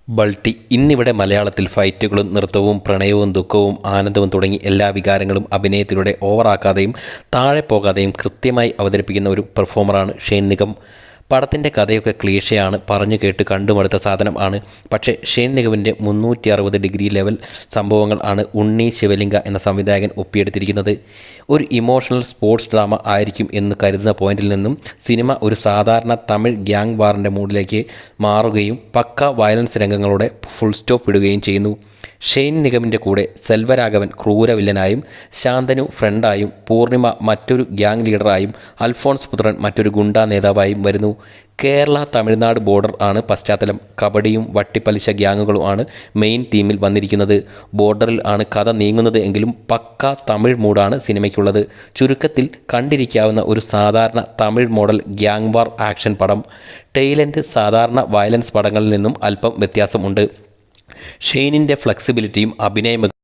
ബൾട്ടി ഇന്നിവിടെ മലയാളത്തിൽ ഫൈറ്റുകളും നൃത്തവും പ്രണയവും ദുഃഖവും ആനന്ദവും തുടങ്ങി എല്ലാ വികാരങ്ങളും അഭിനയത്തിലൂടെ ഓവറാക്കാതെയും താഴെ പോകാതെയും കൃത്യമായി അവതരിപ്പിക്കുന്ന ഒരു പെർഫോമറാണ് ഷെയ്ൻ നിഗം. പടത്തിൻ്റെ കഥയൊക്കെ ക്ലീഷയാണ്, പറഞ്ഞു കേട്ട് കണ്ടുമടുത്ത സാധനം ആണ്. പക്ഷേ ഷെയ്ൻ നിഗമിൻ്റെ 360 ഡിഗ്രി ലെവൽ സംഭവങ്ങൾ ആണ് ഉണ്ണി ശിവലിംഗ എന്ന സംവിധായകൻ ഒപ്പിയെടുത്തിരിക്കുന്നത്. ഒരു ഇമോഷണൽ സ്പോർട്സ് ഡ്രാമ ആയിരിക്കും എന്ന് കരുതുന്ന പോയിന്റിൽ നിന്നും സിനിമ ഒരു സാധാരണ തമിഴ് ഗ്യാങ് വാറിൻ്റെ മൂഡിലേക്ക് മാറുകയും പക്ക വയലൻസ് രംഗങ്ങളുടെ ഫുൾ സ്റ്റോപ്പ് ഇടുകയും ചെയ്യുന്നു. ഷെയ്ൻ നിഗമിൻ്റെ കൂടെ സെൽവരാഘവൻ ക്രൂരവില്ലനായും, ശാന്തനു ഫ്രണ്ടായും, പൂർണിമ മറ്റൊരു ഗ്യാങ് ലീഡറായും, അൽഫോൺസ് പുത്രൻ മറ്റൊരു ഗുണ്ടാ നേതാവായും വരുന്നു. കേരള തമിഴ്നാട് ബോർഡർ ആണ് പശ്ചാത്തലം. കബഡിയും വട്ടിപ്പലിശ ഗ്യാങ്ങുകളും ആണ് മെയിൻ തീമിൽ വന്നിരിക്കുന്നത്. ബോർഡറിൽ ആണ് കഥ നീങ്ങുന്നത് എങ്കിലും പക്ക തമിഴ് മൂഡാണ് സിനിമയ്ക്കുള്ളത്. ചുരുക്കത്തിൽ കണ്ടിരിക്കാവുന്ന ഒരു സാധാരണ തമിഴ് മോഡൽ ഗ്യാങ് വാർ ആക്ഷൻ പടം. ടെയിലെൻഡ് സാധാരണ വയലൻസ് പടങ്ങളിൽ നിന്നും അല്പം വ്യത്യാസമുണ്ട്. ഷെയ്നിൻ്റെ ഫ്ലെക്സിബിലിറ്റിയും അഭിനയ